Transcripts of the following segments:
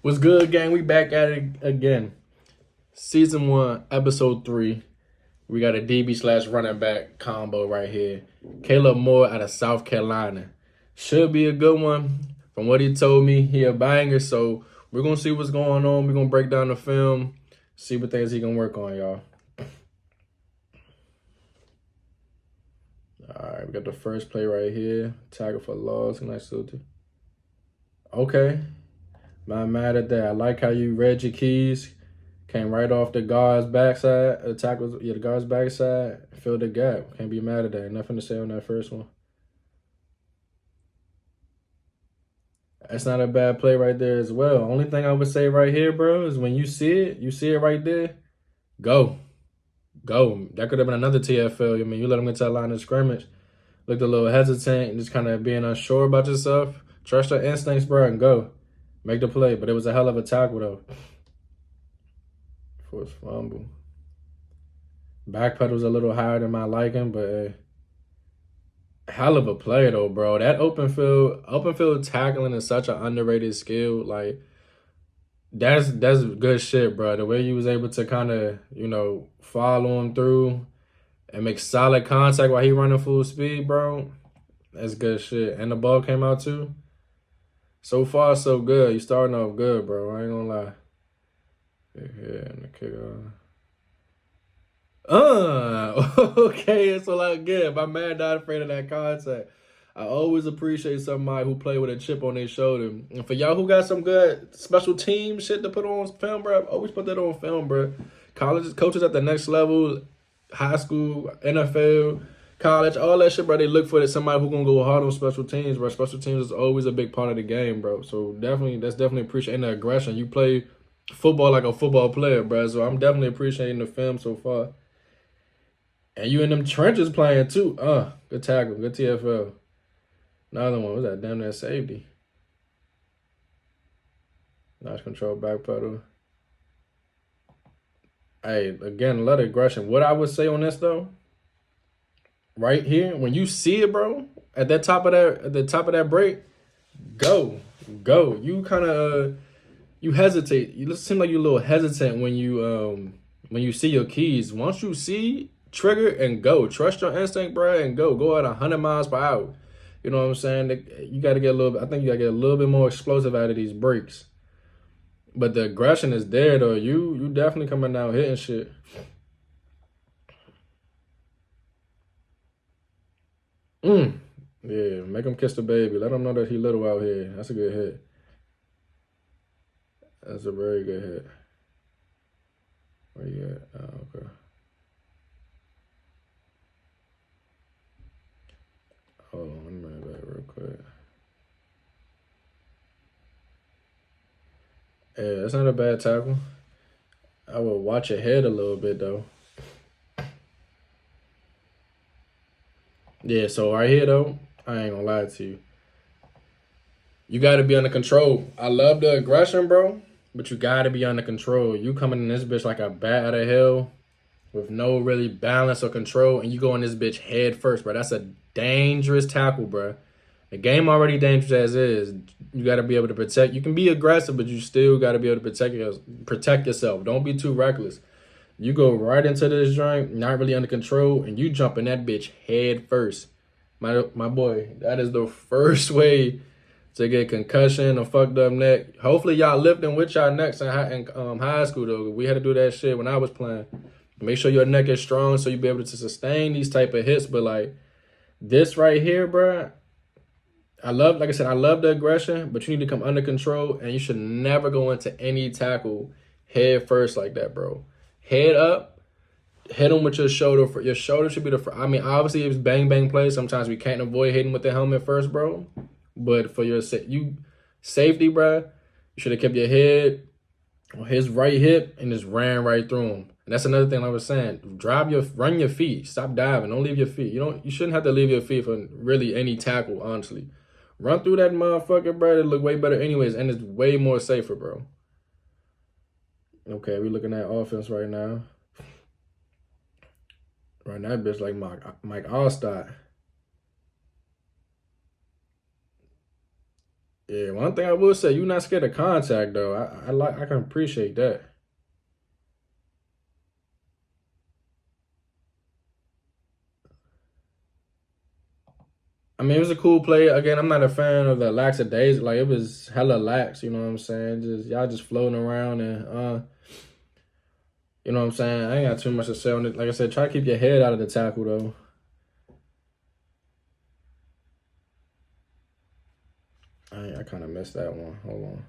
What's good, gang? We back at it again. Season 1, Episode 3. We got a DB slash running back combo right here. Kaleb Moore out of South Carolina. Should be a good one. From what he told me, he a banger. So we're going to see what's going on. We're going to break down the film, see what things he can work on, y'all. All right, we got the first play right here. Tackle for loss. Nice little. Okay. Not mad at that. I like how you read your keys. Came right off the guard's backside. The tackles, the guard's backside. Filled the gap. Can't be mad at that. Nothing to say on that first one. That's not a bad play right there as well. Only thing I would say right here, bro, is when you see it right there, go. Go. That could have been another TFL. I mean, you let him get to the line of scrimmage. Looked a little hesitant and just kind of being unsure about yourself. Trust your instincts, bro, and go. Make the play. But it was a hell of a tackle, though. Forced fumble. Backpedal's a little higher than my liking, but hell of a play though, bro. That open field tackling is such an underrated skill. Like that's good shit, bro. The way you was able to kind of follow him through and make solid contact while he running full speed, bro. That's good shit. And the ball came out too. So far, so good. You starting off good, bro. I ain't gonna lie. Yeah, and the kick off. Okay, it's a lot good. My man not afraid of that contact. I always appreciate somebody who play with a chip on their shoulder. And for y'all who got some good special team shit to put on film, bro, always put that on film, bro. Colleges, coaches at the next level, high school, NFL, college, all that shit, bro. They look for somebody who gonna go hard on special teams, bro. Special teams is always a big part of the game, bro. So that's definitely appreciating the aggression. You play football like a football player, bro. So I'm definitely appreciating the film so far. And you in them trenches playing too. Good tackle. Good TFL. Another one was that damn near safety. Nice control back pedal. Hey, again, a lot of aggression. What I would say on this though, right here, when you see it, bro, at the top of that break, go. You kind of you hesitate. You seem like you're a little hesitant when you see your keys. Once you see, trigger and go. Trust your instinct, bro, and go. Go at 100 miles per hour. You know what I'm saying? You got to get a little. I think you got to get a little bit more explosive out of these breaks. But the aggression is there, though. You definitely coming out hitting shit. Yeah, make him kiss the baby. Let him know that he little out here. That's a good hit. That's a very good hit. Where you at? Oh, okay. Hold on, let me run it back real quick. Yeah, that's not a bad tackle. I would watch your head a little bit though. Yeah, so right here though, I ain't gonna lie to you. You gotta be under control. I love the aggression, bro, but you gotta be under control. You coming in this bitch like a bat out of hell with no really balance or control, and you go in this bitch head first, bro. That's a dangerous tackle, bro. The game already dangerous as is. You got to be able to protect. You can be aggressive, but you still got to be able to protect yourself. Don't be too reckless. You go right into this joint, not really under control, and you jump in that bitch head first. My boy, that is the first way to get concussion or fucked up neck. Hopefully y'all lifting with y'all necks in high school, though. We had to do that shit when I was playing. Make sure your neck is strong so you be able to sustain these type of hits. But like this right here, bro, like I said, I love the aggression, but you need to come under control, and you should never go into any tackle head first like that, bro. Head up, hit him with your shoulder. Your shoulder should be I mean, obviously, it's bang bang plays. Sometimes we can't avoid hitting with the helmet first, bro. But for your safety, bro, you should have kept your head on his right hip and just ran right through him. And that's another thing I was saying. Run your feet. Stop diving. Don't leave your feet. You shouldn't have to leave your feet for really any tackle, honestly. Run through that motherfucker, bro. It look way better anyways, and it's way more safer, bro. Okay, we looking at offense right now. Right now, bitch like Mike Allstott. Yeah, one thing I will say, you're not scared of contact though. I can appreciate that. I mean, it was a cool play. Again, I'm not a fan of the lackadaisical. Like, it was hella lax, you know what I'm saying? Just y'all just floating around and you know what I'm saying? I ain't got too much to say on it. Like I said, try to keep your head out of the tackle though. I kind of missed that one. Hold on.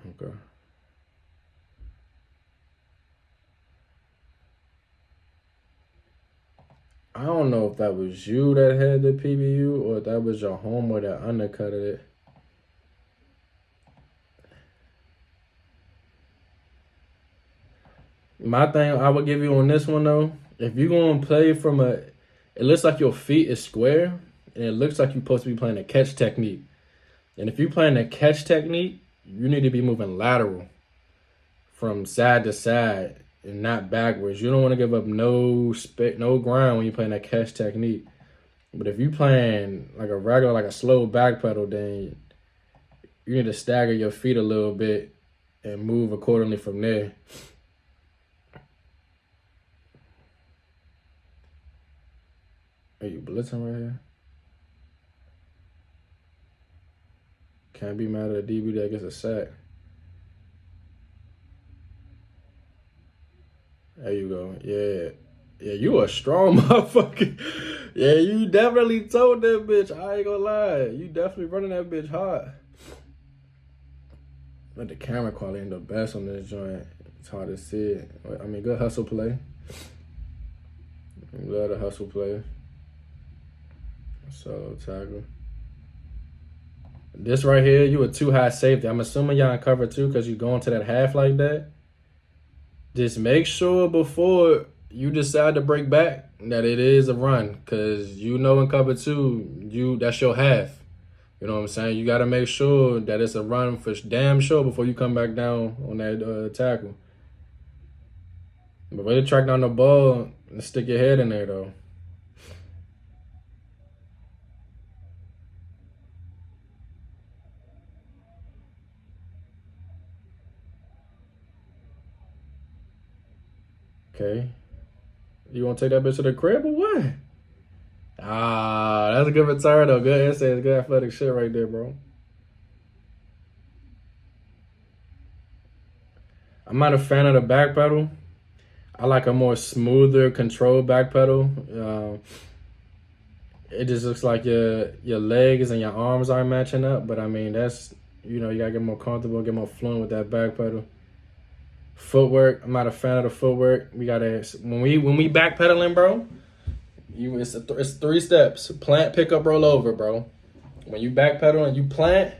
Okay. I don't know if that was you that had the PBU or if that was your homeboy that undercutted it. My thing I would give you on this one though, if you're gonna play from it looks like your feet is square and it looks like you're supposed to be playing a catch technique. And if you're playing a catch technique, you need to be moving lateral from side to side and not backwards. You don't want to give up no ground when you're playing that catch technique. But if you're playing like a regular, like a slow back pedal, then you need to stagger your feet a little bit and move accordingly from there. Are you blitzing right here? Can't be mad at a DB that gets a sack. There you go. Yeah. Yeah, you a strong motherfucker. Yeah, you definitely told that bitch. I ain't gonna lie. You definitely running that bitch hard. But the camera quality ain't the best on this joint. It's hard to see it. I mean, good hustle play. Love the hustle play. Solo tackle. This right here, you a too high safety. I'm assuming y'all in cover two because you going to that half like that. Just make sure before you decide to break back that it is a run, because you know in cover two, that's your half. You know what I'm saying? You got to make sure that it's a run for damn sure before you come back down on that tackle. But way to track down the ball and stick your head in there, though. Okay. You want to take that bitch to the crib or what? Ah, that's a good return, though. Good instinct, good athletic shit right there, bro. I'm not a fan of the back pedal. I like a more smoother, controlled back pedal. It just looks like your legs and your arms aren't matching up. But I mean, that's, you gotta get more comfortable, get more fluent with that back pedal. Footwork, I'm not a fan of the footwork. We gotta when we backpedaling, bro. It's 3 steps: plant, pick up, roll over, bro. When you backpedal and you plant,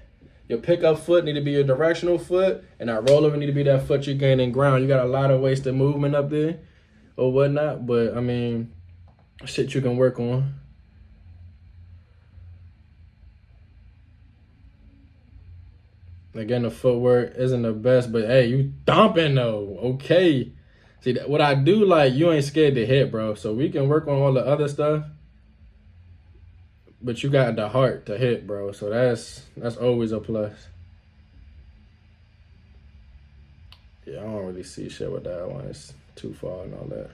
your pickup foot need to be your directional foot, and that rollover need to be that foot you're gaining ground. You got a lot of wasted movement up there or whatnot, but I mean, shit you can work on. Again, the footwork isn't the best, but hey, you thumping though. Okay. See, what I do like, you ain't scared to hit, bro. So we can work on all the other stuff, but you got the heart to hit, bro. So that's always a plus. Yeah, I don't really see shit with that one. It's too far and all that.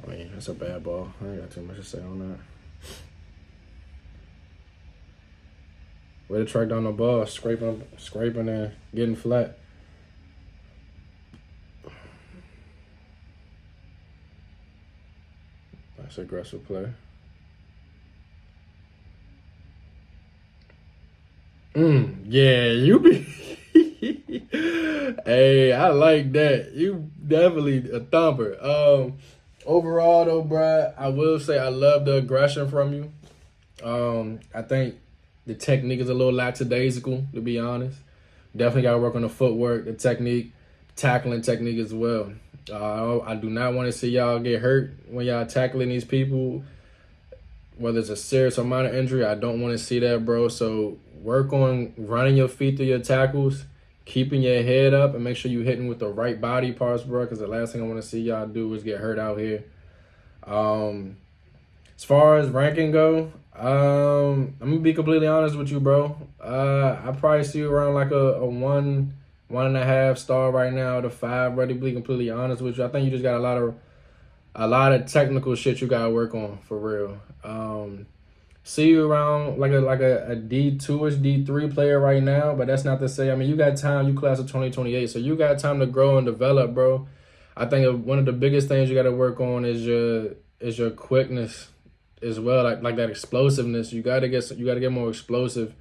I mean, that's a bad ball. I ain't got too much to say on that. Way to track down the ball, scraping and getting flat. That's aggressive play. Yeah, you be. Hey, I like that. You definitely a thumper. Overall though, bruh, I will say I love the aggression from you. I think the technique is a little lackadaisical, to be honest. Definitely got to work on the footwork, the technique, tackling technique as well. I do not want to see y'all get hurt when y'all tackling these people, whether it's a serious or minor injury. I don't want to see that, bro. So work on running your feet through your tackles. keeping your head up and make sure you hitting with the right body parts, bro, because the last thing I want to see y'all do is get hurt out here. As far as ranking go, I'm gonna be completely honest with you, bro. I probably see you around like a 1.5 star right now to 5. Ready to be completely honest with you. I think you just got a lot of technical shit you gotta work on for real. See you around like a D2ish D3 player right now, but that's not to say. I mean, you got time. You class of 2028, so you got time to grow and develop, bro. I think one of the biggest things you got to work on is your quickness as well, like that explosiveness. You gotta get more explosive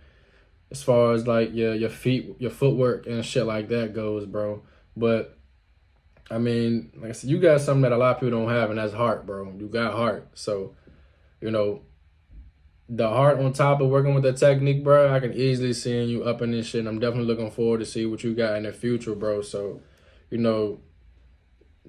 as far as like your feet, your footwork and shit like that goes, bro. But I mean, like I said, you got something that a lot of people don't have, and that's heart, bro. You got heart. So, you know, the heart on top of working with the technique, bro, I can easily see you up in this shit. And I'm definitely looking forward to see what you got in the future, bro. So, you know,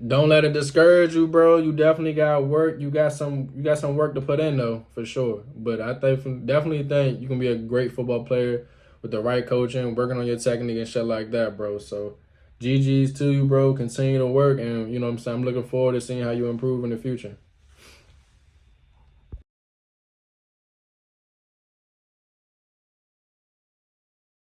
don't let it discourage you, bro. You definitely got work. You got some work to put in though, for sure. But I definitely think you can be a great football player with the right coaching, working on your technique and shit like that, bro. So GG's to you, bro. Continue to work, and you know what I'm saying, I'm looking forward to seeing how you improve in the future.